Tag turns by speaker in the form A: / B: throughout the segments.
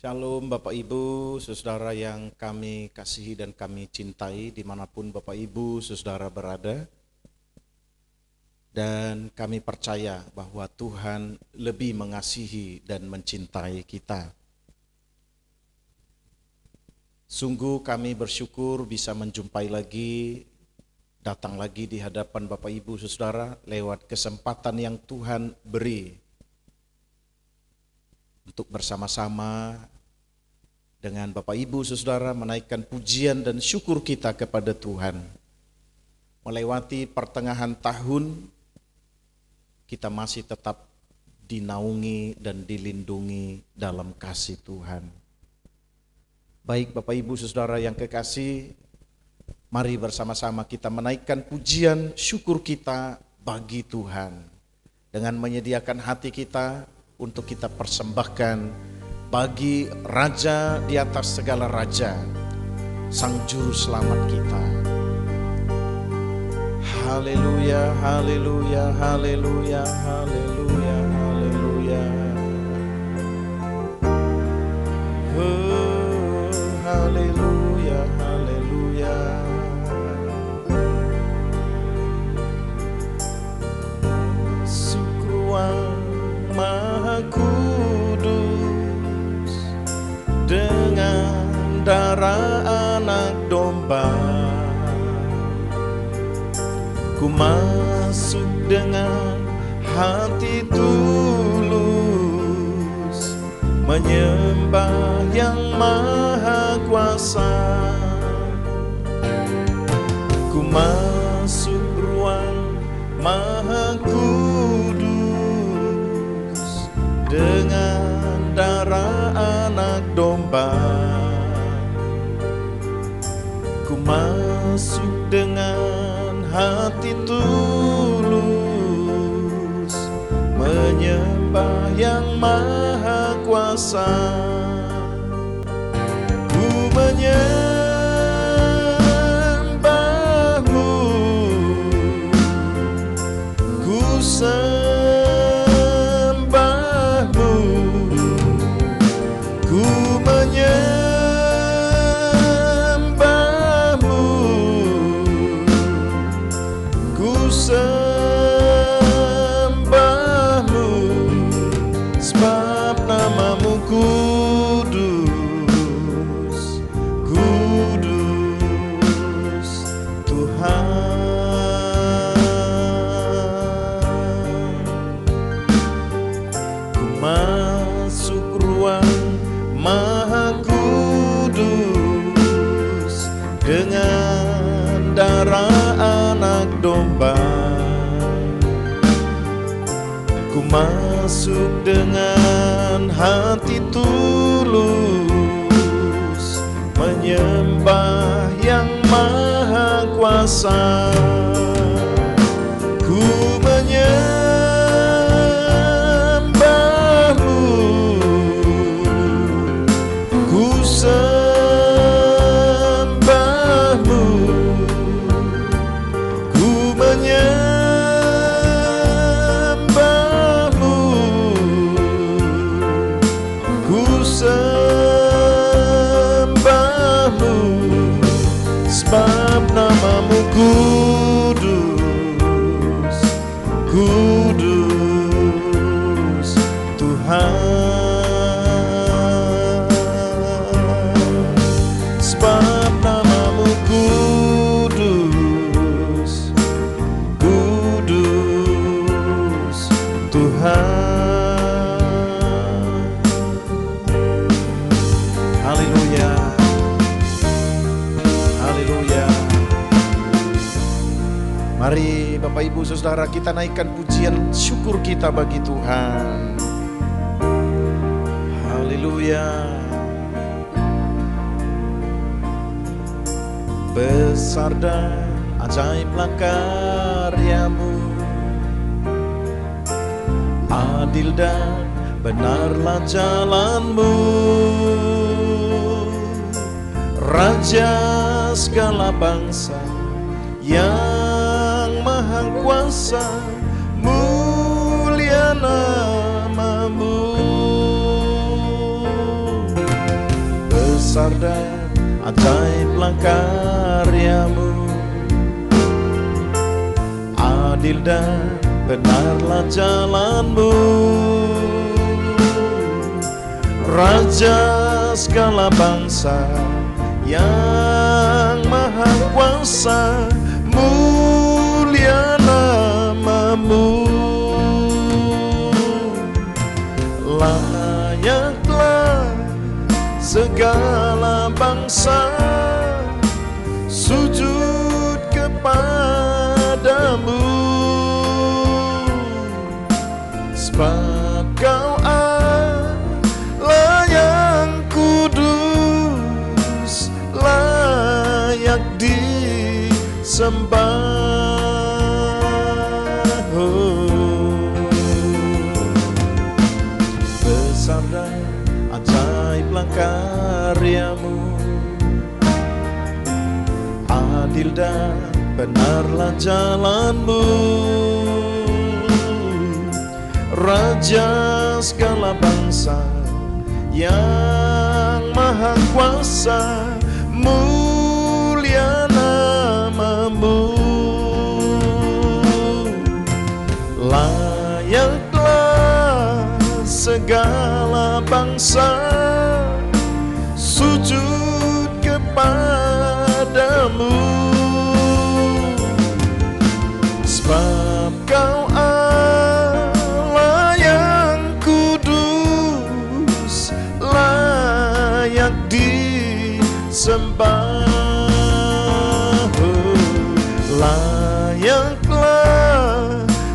A: Shalom Bapak Ibu, saudara yang kami kasihi dan kami cintai dimanapun Bapak Ibu, saudara berada. Dan kami percaya bahwa Tuhan lebih mengasihi dan mencintai kita. Sungguh kami bersyukur bisa menjumpai lagi, datang lagi di hadapan Bapak Ibu, saudara lewat kesempatan yang Tuhan beri untuk bersama-sama dengan Bapak Ibu saudara menaikkan pujian dan syukur kita kepada Tuhan. Melewati pertengahan tahun, kita masih tetap dinaungi dan dilindungi dalam kasih Tuhan. Baik Bapak Ibu saudara yang kekasih, mari bersama-sama kita menaikkan pujian syukur kita bagi Tuhan. Dengan menyediakan hati kita untuk kita persembahkan bagi Raja di atas segala raja, Sang Juru Selamat kita. Haleluya, haleluya, haleluya, haleluya, haleluya. Oh, haleluya, haleluya. Sukruang Maha Kudus, dengan darah anak domba, ku masuk dengan hati tulus, menyembah yang maha kuasa. Ku masuk ruang maha kudus, dengan darah anak domba, ku masuk dengan hati tulus, menyembah yang maha kuasa. Ku menyembahmu, ku sembahmu, ku menyembahmu, ku sembahmu, sebab namamu kudus, kudus Tuhan. Ku masuk ruang maha kudus, dengan darah anak domba, ku masuk dengan hati tulus, menyembah yang maha kuasa. Ku menyembahmu, ku sembahmu, ku menyembahmu, ku sembahmu, sebab namamu kudus, kudus Tuhan. Sebab namamu kudus, kudus Tuhan. Haleluya, haleluya. Mari Bapak Ibu Saudara kita naikkan pujian syukur kita bagi Tuhan. Haleluya. Besar dan ajaiblah karyamu, adil dan benarlah jalanmu, Raja segala bangsa yang maha kuasa, mulia namamu. besar dan ajaiblah karyamu, adil dan benarlah jalanmu, Raja segala bangsa yang maha kuasa, mulia namamu. Layaklah segala bangsa sujud kepadamu, sebab Kau Allah yang kudus, layak disembah. Besar dan ajaiblah karyamu, adil dan benarlah jalanmu, Raja segala bangsa yang maha kuasa, mulia namamu. Layaklah segala bangsa sujud kepadamu, sebab Kau Allah yang kudus, layak disembah. Layaklah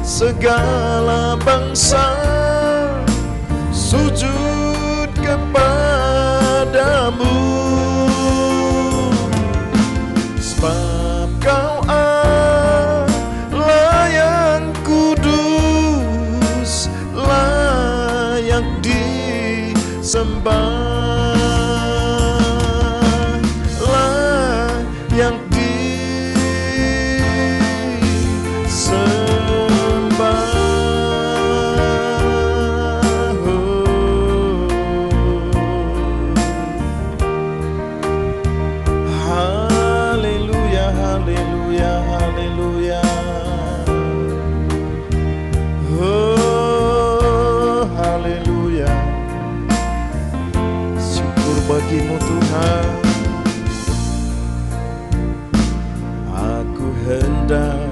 A: segala bangsa sujud kepadamu, sebab Kau Allah yang kudus, layak disembah. Layak bagimu Tuhan. Aku hendak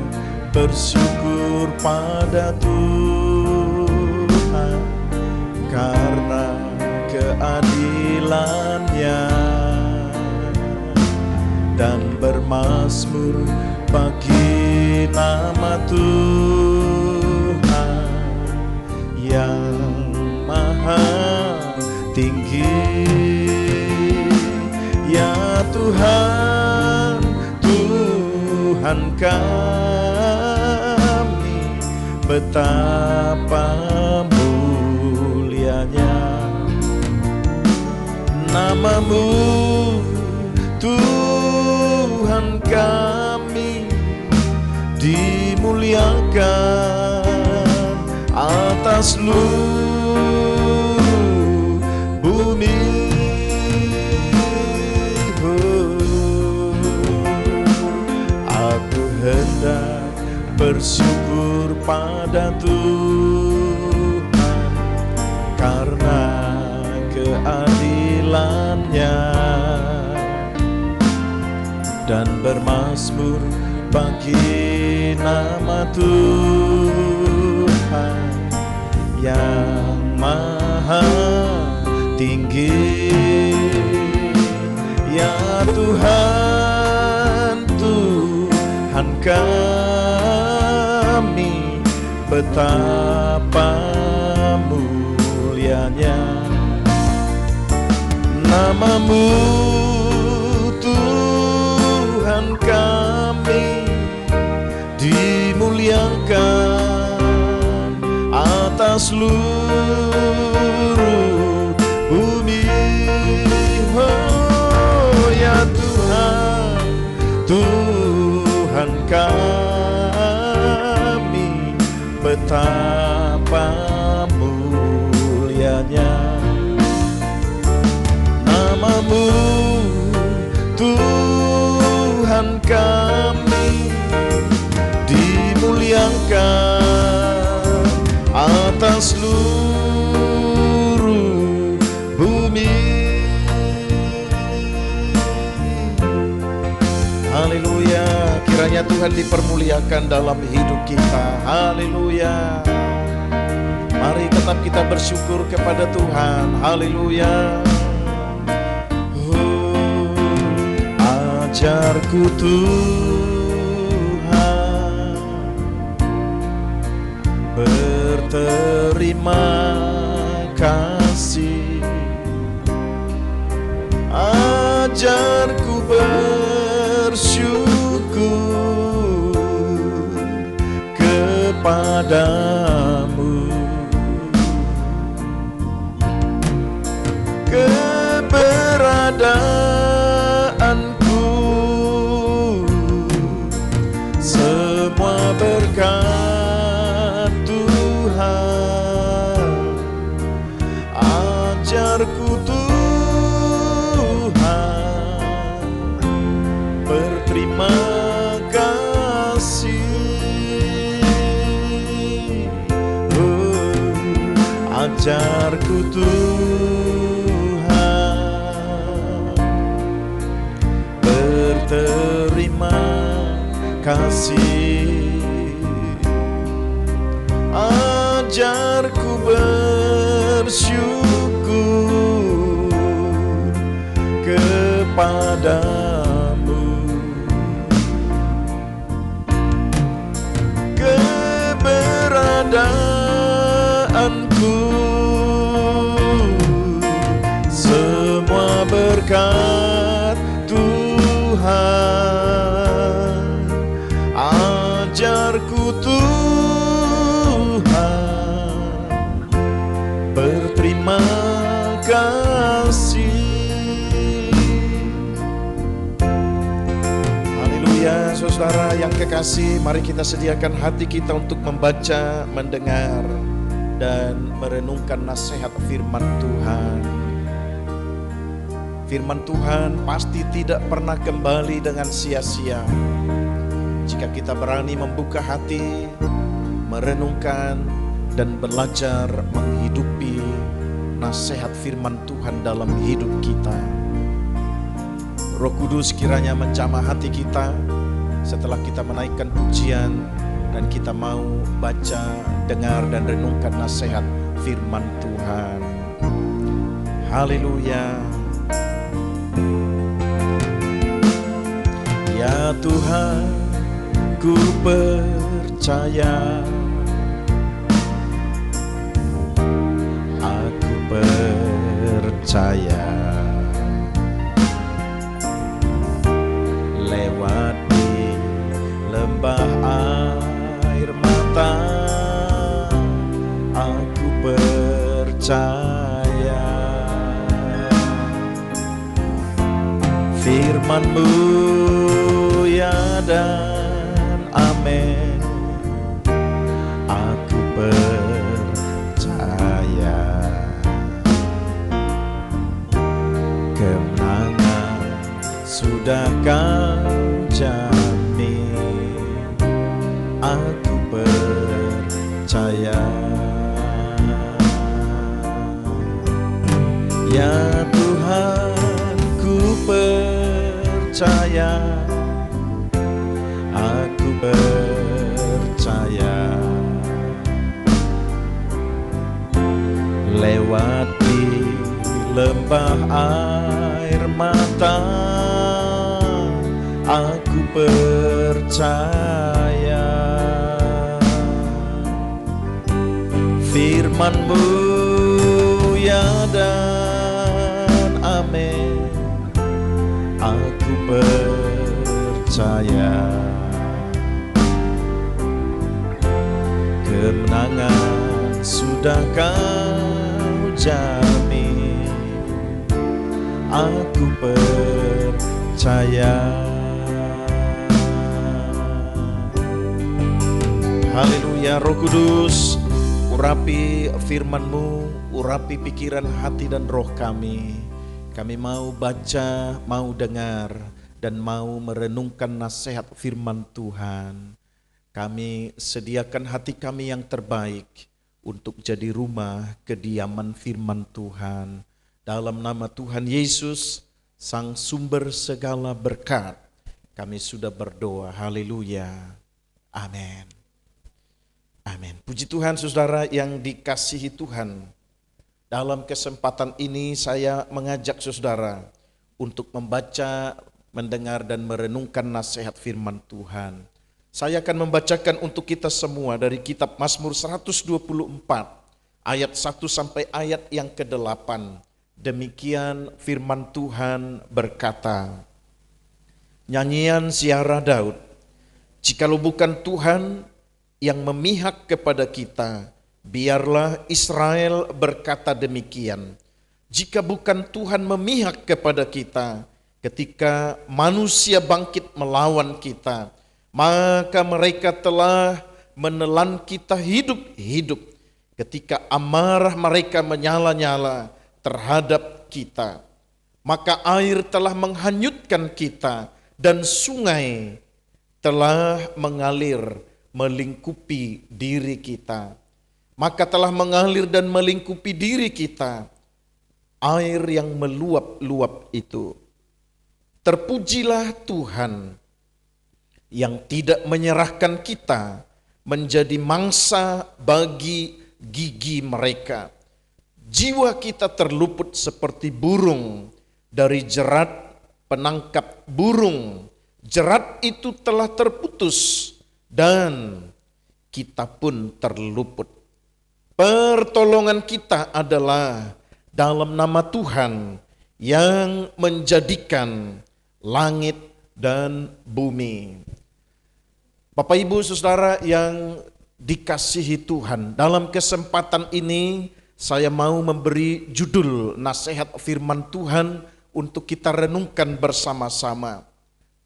A: bersyukur pada Tuhan karena keadilan-Nya, dan bermazmur bagi nama Tuhan yang maha tinggi. Ya Tuhan, Tuhan kami, betapa mulianya namamu. Tuhan kami, dimuliakan atas seluruh bumi. Aku hendak bersyukur pada Tuhan karena keadilan-Nya, dan bermazmur bagi nama Tuhan yang maha tinggi. Ya Tuhan, Tuhan kami, betapa mulianya namamu. Tuhan kami, dimuliakan atas seluruh bumi. Oh ya Tuhan, Tuhan kami, betapa mulianya namamu. seluruh bumi. Haleluya, kiranya Tuhan dipermuliakan dalam hidup kita. Haleluya. Mari tetap kita bersyukur kepada Tuhan. Haleluya. Ajarku Tuhan berterima kasih. Ajarku bersyukur kepadamu. Keberadaanku semua berkat Tuhan. Ajarku Tuhan berterima kasih. Ajarku Tuhan berterima kasih. Ajarku bersyukur kepadamu. Keberadaanku semua berkat Tuhan. Ajarku Tuhan berterima kasih. Haleluya, saudara yang kekasih, mari kita sediakan hati kita untuk membaca, mendengar, dan merenungkan nasihat firman Tuhan. Firman Tuhan pasti tidak pernah kembali dengan sia-sia. Jika kita berani membuka hati, merenungkan, dan belajar menghidupi nasihat firman Tuhan dalam hidup kita. Roh Kudus kiranya menjamah hati kita setelah kita menaikkan pujian dan kita mau baca, dengar, dan renungkan nasihat firman Tuhan. Haleluya. Ya Tuhan, ku percaya, aku percaya, lewati lembah air mata, aku percaya. Firman-Mu ya dan amin, aku percaya. Kemenangan sudah Kau jamin, aku percaya. Ya Tuhan, ku percaya, aku percaya. Lewati lembah air mata, aku percaya. Firman-Mu ya dan amin, aku percaya. Kemenangan sudah Kau jamin, aku percaya. Haleluya. Roh Kudus, urapi firman-Mu, urapi pikiran, hati, dan roh kami. Kami mau baca, mau dengar, dan mau merenungkan nasihat firman Tuhan. Kami sediakan hati kami yang terbaik untuk jadi rumah kediaman firman Tuhan. Dalam nama Tuhan Yesus, Sang sumber segala berkat, kami sudah berdoa. Haleluya. Amin. Amin. Puji Tuhan, saudara yang dikasihi Tuhan. Dalam kesempatan ini saya mengajak saudara untuk membaca, mendengar dan merenungkan nasihat firman Tuhan. Saya akan membacakan untuk kita semua dari kitab Mazmur 124 ayat 1 sampai ayat yang ke-8. Demikian firman Tuhan berkata, nyanyian ziarah Daud. Jikalau bukan Tuhan yang memihak kepada kita, biarlah Israel berkata demikian. Jika bukan Tuhan memihak kepada kita, ketika manusia bangkit melawan kita, maka mereka telah menelan kita hidup-hidup ketika amarah mereka menyala-nyala terhadap kita. Maka air telah menghanyutkan kita dan sungai telah mengalir melingkupi diri kita. Maka telah mengalir dan melingkupi diri kita air yang meluap-luap itu. Terpujilah Tuhan yang tidak menyerahkan kita menjadi mangsa bagi gigi mereka. Jiwa kita terluput seperti burung dari jerat penangkap burung. Jerat itu telah terputus dan kita pun terluput. Pertolongan kita adalah dalam nama Tuhan yang menjadikan langit dan bumi. Bapak Ibu Saudara yang dikasihi Tuhan, dalam kesempatan ini saya mau memberi judul nasihat firman Tuhan untuk kita renungkan bersama-sama.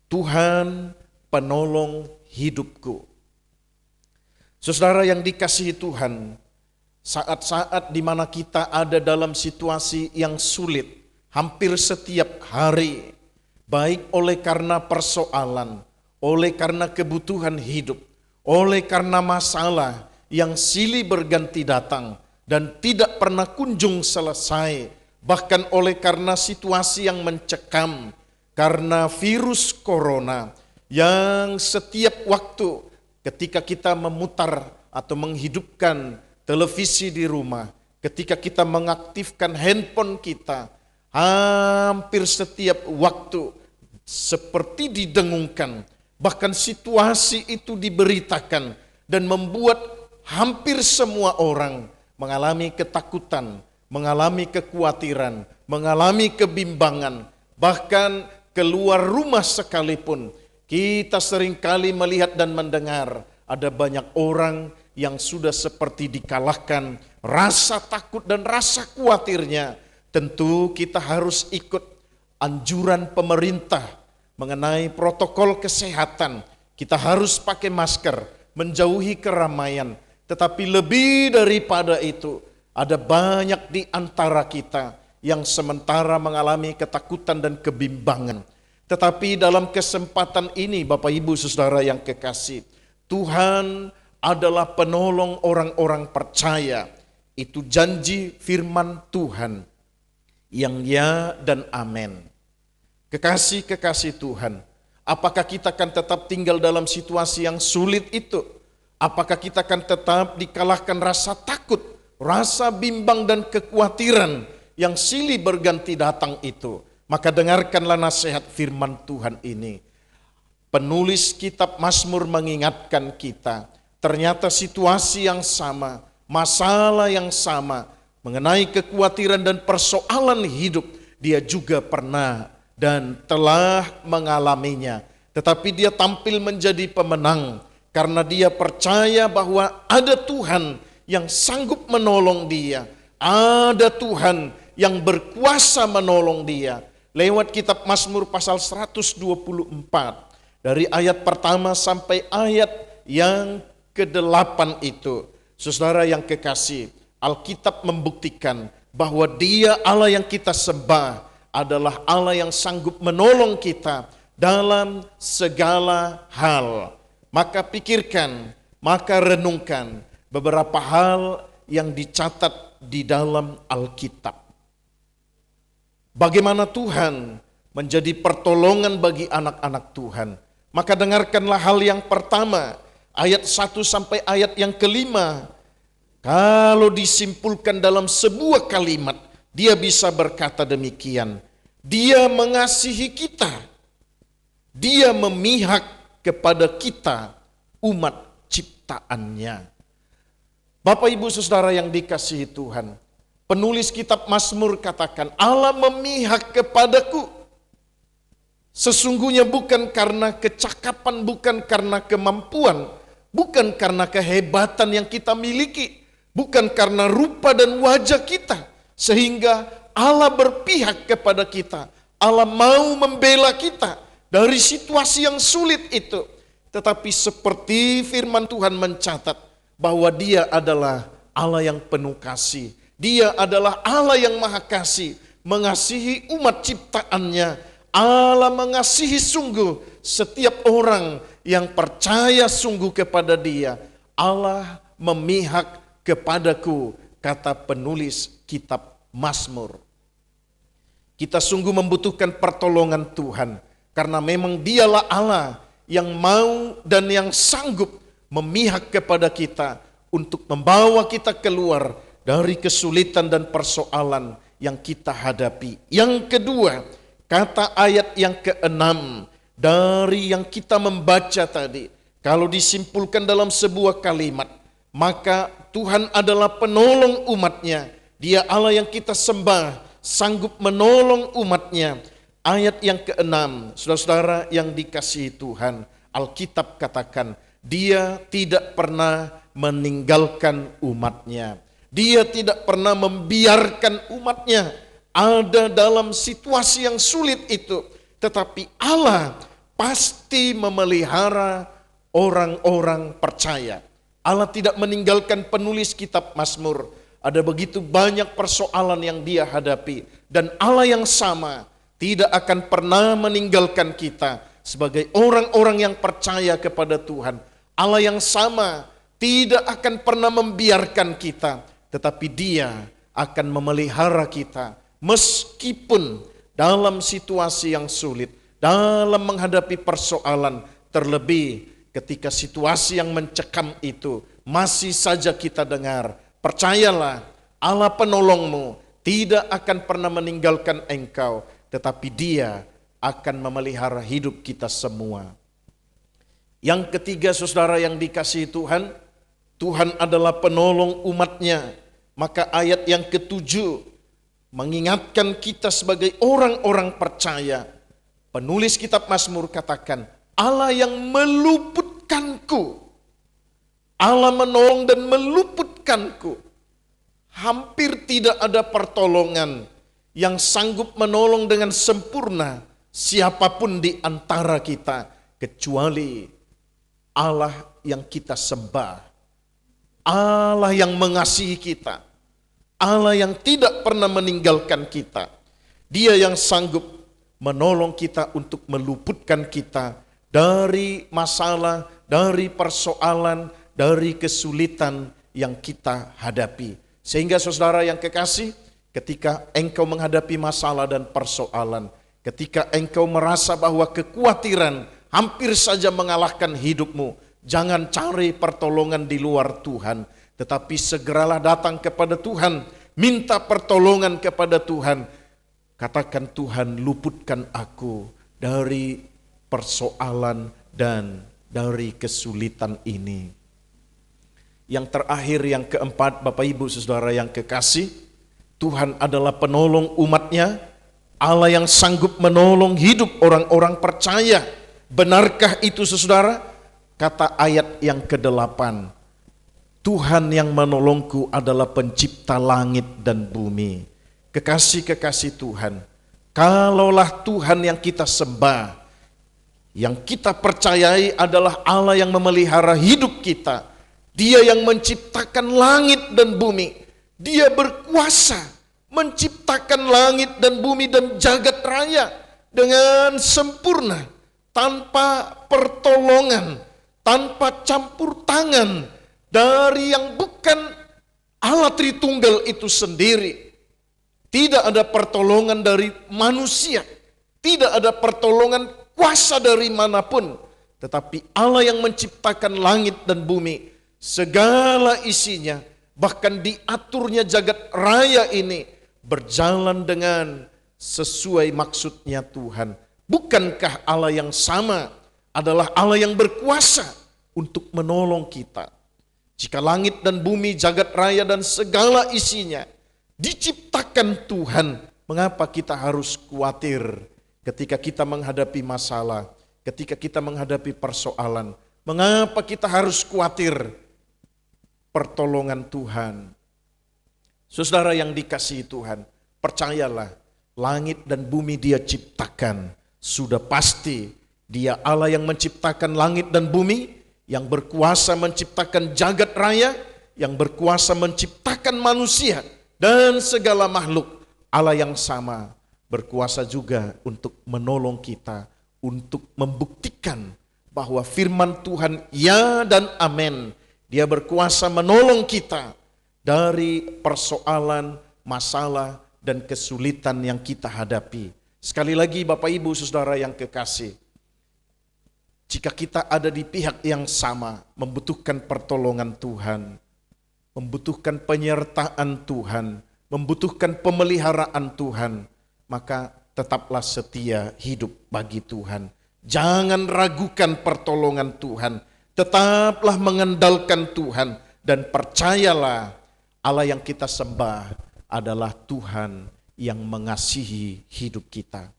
A: Tuhan penolong hidupku. Saudara yang dikasihi Tuhan, saat-saat di mana kita ada dalam situasi yang sulit, hampir setiap hari, baik oleh karena persoalan, oleh karena kebutuhan hidup, oleh karena masalah yang silih berganti datang dan tidak pernah kunjung selesai, bahkan oleh karena situasi yang mencekam, karena virus corona yang setiap waktu ketika kita memutar atau menghidupkan televisi di rumah, ketika kita mengaktifkan handphone kita, hampir setiap waktu seperti didengungkan. Bahkan situasi itu diberitakan dan membuat hampir semua orang mengalami ketakutan, mengalami kekhawatiran, mengalami kebimbangan. Bahkan keluar rumah sekalipun, kita seringkali melihat dan mendengar ada banyak orang yang sudah seperti dikalahkan rasa takut dan rasa khawatirnya. Tentu kita harus ikut anjuran pemerintah mengenai protokol kesehatan. Kita harus pakai masker, menjauhi keramaian. Tetapi lebih daripada itu, ada banyak di antara kita yang sementara mengalami ketakutan dan kebimbangan. Tetapi dalam kesempatan ini, Bapak Ibu Saudara yang kekasih, Tuhan adalah penolong orang-orang percaya. Itu janji firman Tuhan yang ya dan amin. Kekasih-kekasih Tuhan, apakah kita akan tetap tinggal dalam situasi yang sulit itu? Apakah kita akan tetap dikalahkan rasa takut, rasa bimbang dan kekhawatiran yang silih berganti datang itu? Maka dengarkanlah nasihat firman Tuhan ini. Penulis kitab Mazmur mengingatkan kita, ternyata situasi yang sama, masalah yang sama, mengenai kekhawatiran dan persoalan hidup, dia juga pernah dan telah mengalaminya. Tetapi dia tampil menjadi pemenang karena dia percaya bahwa ada Tuhan yang sanggup menolong dia. Ada Tuhan yang berkuasa menolong dia. Lewat kitab Mazmur pasal 124 dari ayat pertama sampai ayat yang ke-8 itu. Saudara yang kekasih, Alkitab membuktikan bahwa Dia Allah yang kita sembah adalah Allah yang sanggup menolong kita dalam segala hal. Maka pikirkan, maka renungkan beberapa hal yang dicatat di dalam Alkitab. Bagaimana Tuhan menjadi pertolongan bagi anak-anak Tuhan. Maka dengarkanlah hal yang pertama, ayat 1 sampai ayat yang kelima. Kalau disimpulkan dalam sebuah kalimat, dia bisa berkata demikian. Dia mengasihi kita. Dia memihak kepada kita, umat ciptaannya. Bapak Ibu Saudara yang dikasihi Tuhan, penulis kitab Mazmur katakan, Allah memihak kepadaku. Sesungguhnya bukan karena kecakapan, bukan karena kemampuan, bukan karena kehebatan yang kita miliki, bukan karena rupa dan wajah kita, sehingga Allah berpihak kepada kita. Allah mau membela kita dari situasi yang sulit itu. Tetapi seperti firman Tuhan mencatat bahwa Dia adalah Allah yang penuh kasih. Dia adalah Allah yang maha kasih, mengasihi umat ciptaannya. Allah mengasihi sungguh setiap orang yang percaya sungguh kepada Dia. Allah memihak kepadaku, kata penulis kitab Mazmur. Kita sungguh membutuhkan pertolongan Tuhan, karena memang Dialah Allah yang mau dan yang sanggup memihak kepada kita untuk membawa kita keluar dari kesulitan dan persoalan yang kita hadapi. Yang kedua, kata ayat yang ke-6 dari yang kita membaca tadi, kalau disimpulkan dalam sebuah kalimat, maka Tuhan adalah penolong umatnya. Dia Allah yang kita sembah, sanggup menolong umatnya. Ayat yang ke-6, saudara-saudara yang dikasihi Tuhan, Alkitab katakan, Dia tidak pernah meninggalkan umatnya. Dia tidak pernah membiarkan umatnya ada dalam situasi yang sulit itu. Tetapi Allah pasti memelihara orang-orang percaya. Allah tidak meninggalkan penulis kitab Mazmur. Ada begitu banyak persoalan yang dia hadapi. Dan Allah yang sama tidak akan pernah meninggalkan kita sebagai orang-orang yang percaya kepada Tuhan. Allah yang sama tidak akan pernah membiarkan kita, tetapi Dia akan memelihara kita meskipun dalam situasi yang sulit, dalam menghadapi persoalan, terlebih ketika situasi yang mencekam itu masih saja kita dengar, percayalah Allah penolongmu tidak akan pernah meninggalkan engkau, tetapi Dia akan memelihara hidup kita semua. Yang ketiga, saudara yang dikasihi Tuhan, Tuhan adalah penolong umatnya. Maka ayat yang ke-7 mengingatkan kita sebagai orang-orang percaya. Penulis kitab Mazmur katakan, Allah yang meluputkanku. Allah menolong dan meluputkanku. Hampir tidak ada pertolongan yang sanggup menolong dengan sempurna siapapun di antara kita, kecuali Allah yang kita sembah, Allah yang mengasihi kita, Allah yang tidak pernah meninggalkan kita. Dia yang sanggup menolong kita untuk meluputkan kita dari masalah, dari persoalan, dari kesulitan yang kita hadapi. Sehingga saudara yang kekasih, ketika engkau menghadapi masalah dan persoalan, ketika engkau merasa bahwa kekhawatiran hampir saja mengalahkan hidupmu, jangan cari pertolongan di luar Tuhan, tetapi segeralah datang kepada Tuhan, minta pertolongan kepada Tuhan. Katakan, Tuhan luputkan aku dari persoalan dan dari kesulitan ini. Yang terakhir, yang keempat, Bapak Ibu Saudara yang kekasih, Tuhan adalah penolong umatnya, Allah yang sanggup menolong hidup orang-orang percaya. Benarkah itu saudara? Kata ayat yang ke-8, Tuhan yang menolongku adalah pencipta langit dan bumi. Kekasih-kekasih Tuhan, kalaulah Tuhan yang kita sembah, yang kita percayai adalah Allah yang memelihara hidup kita, Dia yang menciptakan langit dan bumi, Dia berkuasa menciptakan langit dan bumi dan jagat raya dengan sempurna, tanpa pertolongan, tanpa campur tangan dari yang bukan Allah Tritunggal itu sendiri. Tidak ada pertolongan dari manusia, tidak ada pertolongan kuasa dari manapun, tetapi Allah yang menciptakan langit dan bumi, segala isinya, bahkan diaturnya jagat raya ini berjalan dengan sesuai maksudnya Tuhan. Bukankah Allah yang sama adalah Allah yang berkuasa untuk menolong kita? Jika langit dan bumi, jagat raya dan segala isinya diciptakan Tuhan, mengapa kita harus khawatir ketika kita menghadapi masalah, ketika kita menghadapi persoalan? Mengapa kita harus khawatir pertolongan Tuhan? Saudara yang dikasihi Tuhan, percayalah, langit dan bumi Dia ciptakan. Sudah pasti Dia Allah yang menciptakan langit dan bumi, yang berkuasa menciptakan jagat raya, yang berkuasa menciptakan manusia dan segala makhluk. Allah yang sama berkuasa juga untuk menolong kita, untuk membuktikan bahwa firman Tuhan ya dan amin. Dia berkuasa menolong kita dari persoalan, masalah, dan kesulitan yang kita hadapi. Sekali lagi Bapak Ibu Saudara yang kekasih, jika kita ada di pihak yang sama, membutuhkan pertolongan Tuhan, membutuhkan penyertaan Tuhan, membutuhkan pemeliharaan Tuhan, maka tetaplah setia hidup bagi Tuhan. Jangan ragukan pertolongan Tuhan, tetaplah mengandalkan Tuhan, dan percayalah Allah yang kita sembah adalah Tuhan yang mengasihi hidup kita.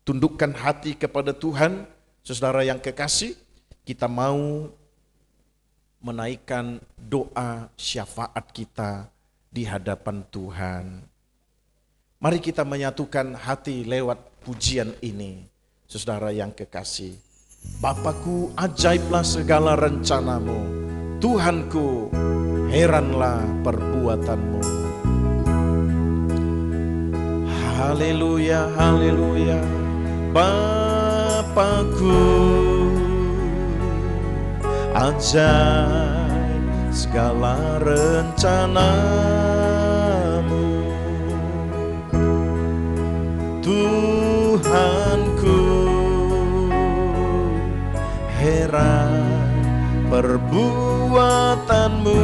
A: Tundukkan hati kepada Tuhan, saudara yang kekasih. Kita mau menaikkan doa syafaat kita di hadapan Tuhan. Mari kita menyatukan hati lewat pujian ini, saudara yang kekasih. Bapakku, ajaiblah segala rencanamu, Tuhanku, heranlah perbuatanmu. Haleluya, haleluya, Bapakku, ajaib segala rencanamu, Tuhanku, heran perbuatanmu.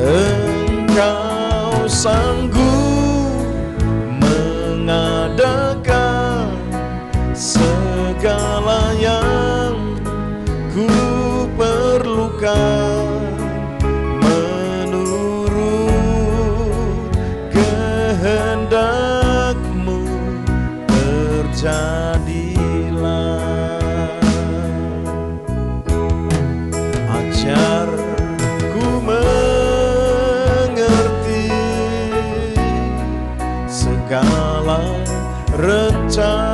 A: Engkau sanggup mengadakan segala yang ku perlukan, menurut kehendakmu terjadilah. Ajar ku mengerti segala rencanamu,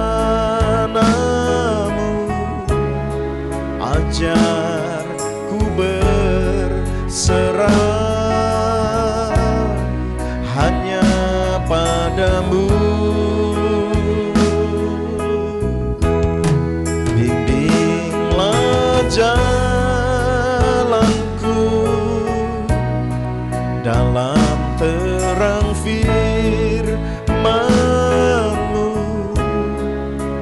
A: ajar ku berserah hanya padamu. Bimbinglah jalanku dalam terang firman-Mu,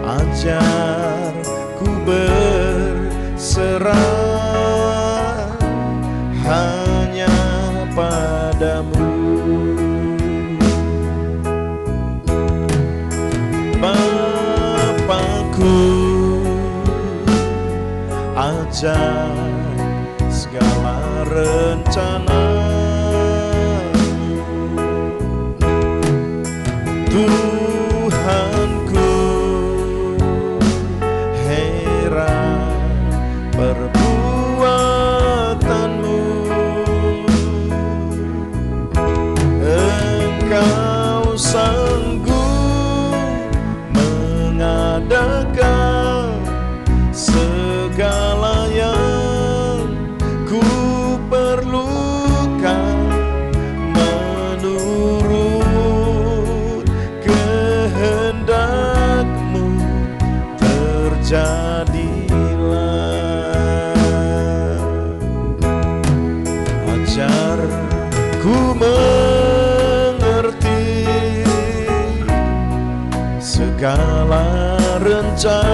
A: ajar ku berserah hanya padamu. Bapakku, ajar segala rencana-Mu, Tuhanku, heran perbuatanmu. Engkau sanggup mengadakan segala yang ku perlukan, segala rencanamu.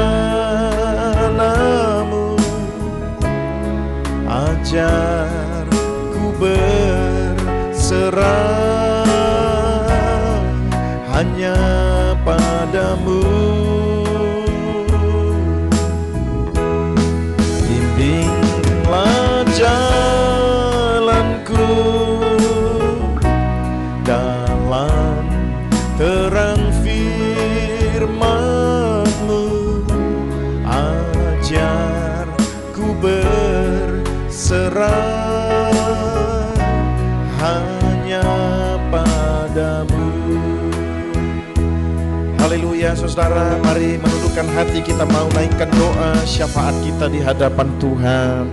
A: Ajar ku berserah hanya padamu. Bimbinglah jalanku dalam terang firman-Mu. Ajar ku berserah hanya padamu. Haleluya saudara, mari menundukkan hati kita, mau naikkan doa syafaat kita di hadapan Tuhan.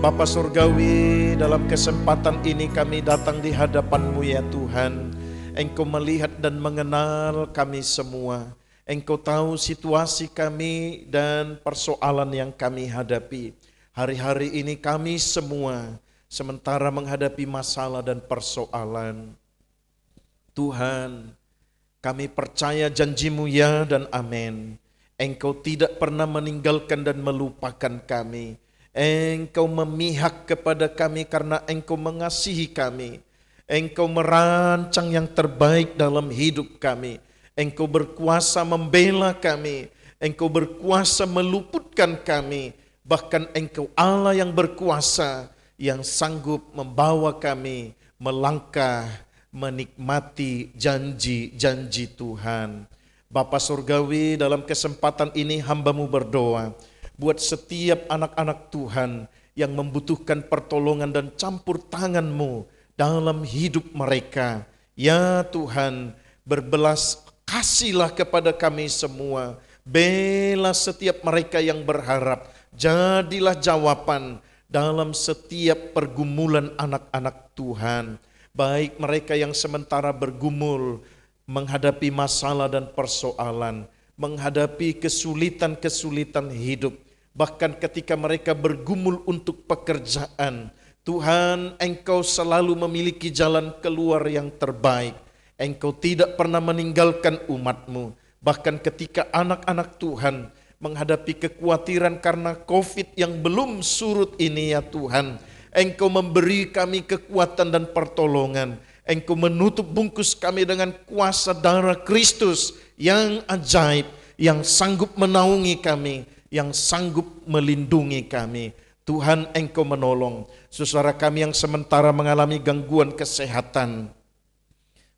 A: Bapa Surgawi, dalam kesempatan ini kami datang di hadapan-Mu ya Tuhan. Engkau melihat dan mengenal kami semua. Engkau tahu situasi kami dan persoalan yang kami hadapi. Hari-hari ini kami semua sementara menghadapi masalah dan persoalan. Tuhan, kami percaya janji-Mu ya dan amin. Engkau tidak pernah meninggalkan dan melupakan kami. Engkau memihak kepada kami karena Engkau mengasihi kami. Engkau merancang yang terbaik dalam hidup kami. Engkau berkuasa membela kami. Engkau berkuasa meluputkan kami. Bahkan Engkau Allah yang berkuasa, yang sanggup membawa kami melangkah menikmati janji-janji Tuhan. Bapa Surgawi, dalam kesempatan ini hamba-Mu berdoa buat setiap anak-anak Tuhan yang membutuhkan pertolongan dan campur tangan-Mu dalam hidup mereka. Ya Tuhan, berbelas kasihlah kepada kami semua. Bela setiap mereka yang berharap. Jadilah jawaban dalam setiap pergumulan anak-anak Tuhan. Baik mereka yang sementara bergumul menghadapi masalah dan persoalan, menghadapi kesulitan-kesulitan hidup, bahkan ketika mereka bergumul untuk pekerjaan, Tuhan, Engkau selalu memiliki jalan keluar yang terbaik. Engkau tidak pernah meninggalkan umat-Mu. Bahkan ketika anak-anak Tuhan menghadapi kekhawatiran karena COVID yang belum surut ini ya Tuhan, Engkau memberi kami kekuatan dan pertolongan. Engkau menutup bungkus kami dengan kuasa darah Kristus yang ajaib, yang sanggup menaungi kami, yang sanggup melindungi kami. Tuhan, Engkau menolong saudara kami yang sementara mengalami gangguan kesehatan,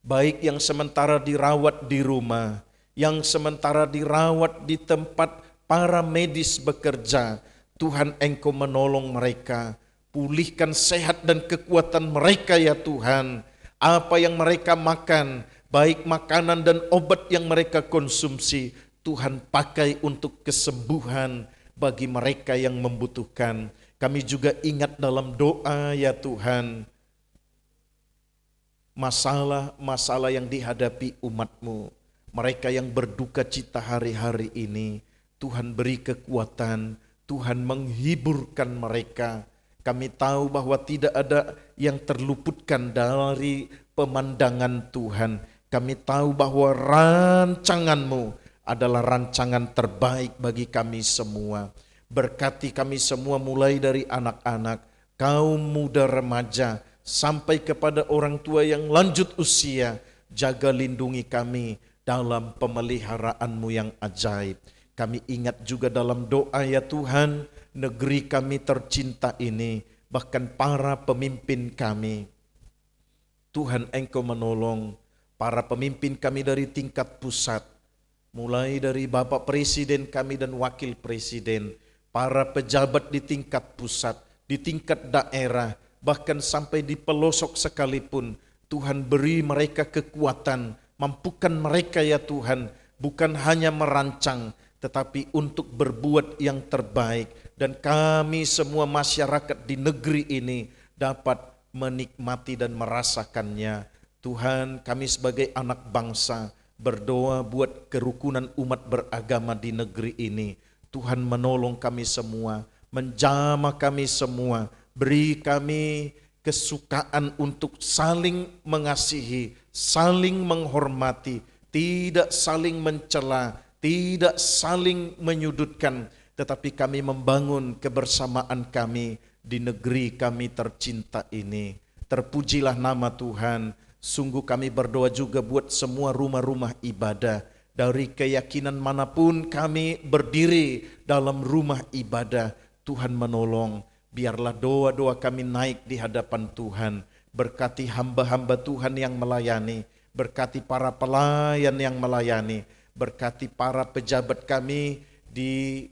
A: baik yang sementara dirawat di rumah, yang sementara dirawat di tempat para medis bekerja. Tuhan, Engkau menolong mereka, pulihkan sehat dan kekuatan mereka ya Tuhan. Apa yang mereka makan, baik makanan dan obat yang mereka konsumsi, Tuhan pakai untuk kesembuhan bagi mereka yang membutuhkan. Kami juga ingat dalam doa ya Tuhan, masalah-masalah yang dihadapi umat-Mu, mereka yang berduka cita hari-hari ini, Tuhan beri kekuatan, Tuhan menghiburkan mereka. Kami tahu bahwa tidak ada yang terluputkan dari pemandangan Tuhan. Kami tahu bahwa rancangan-Mu adalah rancangan terbaik bagi kami semua. Berkati kami semua mulai dari anak-anak, kaum muda remaja, sampai kepada orang tua yang lanjut usia. Jaga lindungi kami dalam pemeliharaan-Mu yang ajaib. Kami ingat juga dalam doa ya Tuhan, negeri kami tercinta ini, bahkan para pemimpin kami. Tuhan, Engkau menolong para pemimpin kami dari tingkat pusat, mulai dari Bapak Presiden kami dan Wakil Presiden, para pejabat di tingkat pusat, di tingkat daerah, bahkan sampai di pelosok sekalipun. Tuhan, beri mereka kekuatan, mampukan mereka ya Tuhan, bukan hanya merancang, tetapi untuk berbuat yang terbaik. Dan kami semua masyarakat di negeri ini dapat menikmati dan merasakannya. Tuhan, kami sebagai anak bangsa berdoa buat kerukunan umat beragama di negeri ini. Tuhan menolong kami semua, menjamah kami semua, beri kami kesukaan untuk saling mengasihi, saling menghormati, tidak saling mencela, tidak saling menyudutkan, tetapi kami membangun kebersamaan kami di negeri kami tercinta ini. Terpujilah nama Tuhan. Sungguh kami berdoa juga buat semua rumah-rumah ibadah. Dari keyakinan manapun kami berdiri dalam rumah ibadah, Tuhan menolong. Biarlah doa-doa kami naik di hadapan Tuhan. Berkati hamba-hamba Tuhan yang melayani. Berkati para pelayan yang melayani. Berkati para pejabat kami di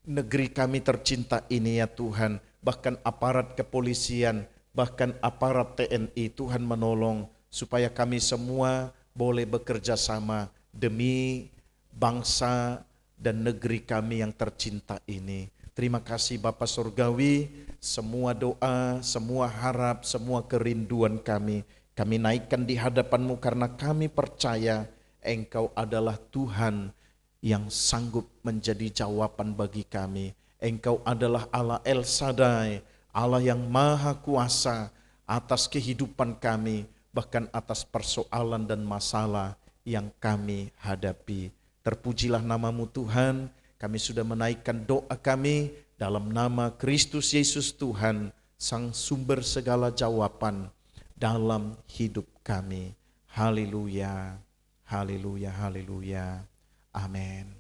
A: negeri kami tercinta ini ya Tuhan. Bahkan aparat kepolisian, bahkan aparat TNI, Tuhan menolong supaya kami semua boleh bekerja sama demi bangsa dan negeri kami yang tercinta ini. Terima kasih Bapa Surgawi, semua doa, semua harap, semua kerinduan kami naikkan di hadapan-Mu karena kami percaya Engkau adalah Tuhan yang sanggup menjadi jawaban bagi kami. Engkau adalah Allah El Shaddai, Allah yang maha kuasa atas kehidupan kami, bahkan atas persoalan dan masalah yang kami hadapi. Terpujilah nama-Mu Tuhan, kami sudah menaikkan doa kami dalam nama Kristus Yesus Tuhan, Sang sumber segala jawaban dalam hidup kami. Haleluya, haleluya, haleluya. Amin.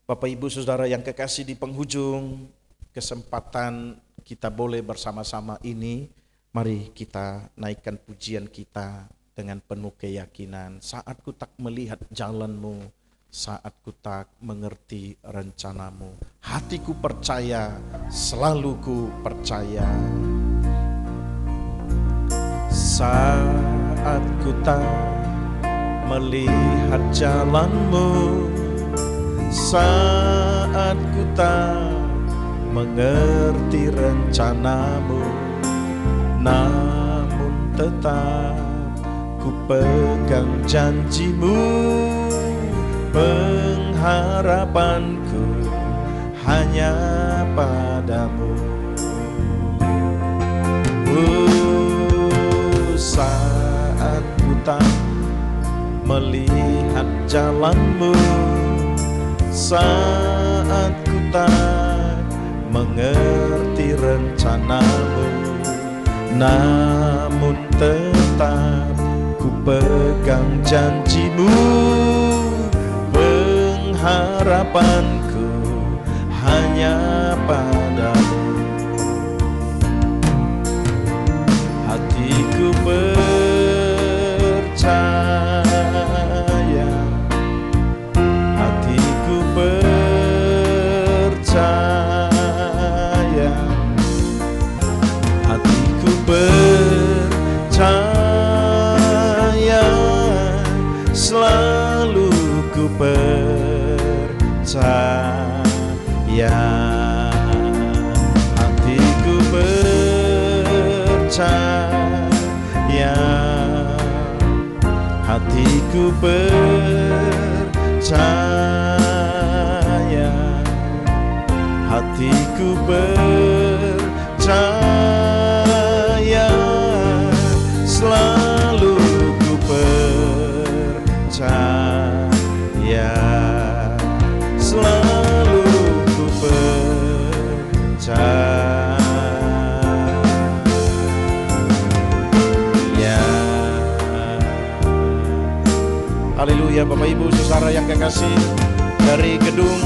A: Bapak Ibu Saudara yang kekasih, di penghujung kesempatan kita boleh bersama-sama ini, mari kita naikkan pujian kita dengan penuh keyakinan. Saat ku tak melihat jalan-Mu, saat ku tak mengerti rencana-Mu, hatiku percaya, selalu ku percaya. Saat ku tak melihat jalan-Mu, saat ku tak mengerti rencana-Mu, namun tetap ku pegang janji-Mu. Pengharapanku hanya padamu. Saat ku tak melihat jalan-Mu, saat ku tak mengerti rencana-Mu, namun tetap ku pegang janji-Mu. Pengharapanku hanya padamu. Hatiku percaya, hatiku percaya, hatiku percaya, selalu ku percaya. Hatiku percaya, hatiku percaya, hatiku percaya, selalu ku percaya, selalu ku percaya. Haleluya. Bapak Ibu Saudara yang kekasih, dari gedung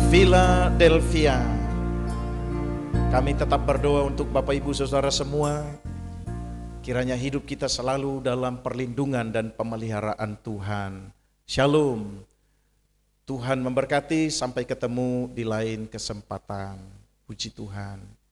A: Philadelphia kami tetap berdoa untuk Bapak Ibu Saudara semua. Kiranya hidup kita selalu dalam perlindungan dan pemeliharaan Tuhan. Shalom. Tuhan memberkati, sampai ketemu di lain kesempatan. Puji Tuhan.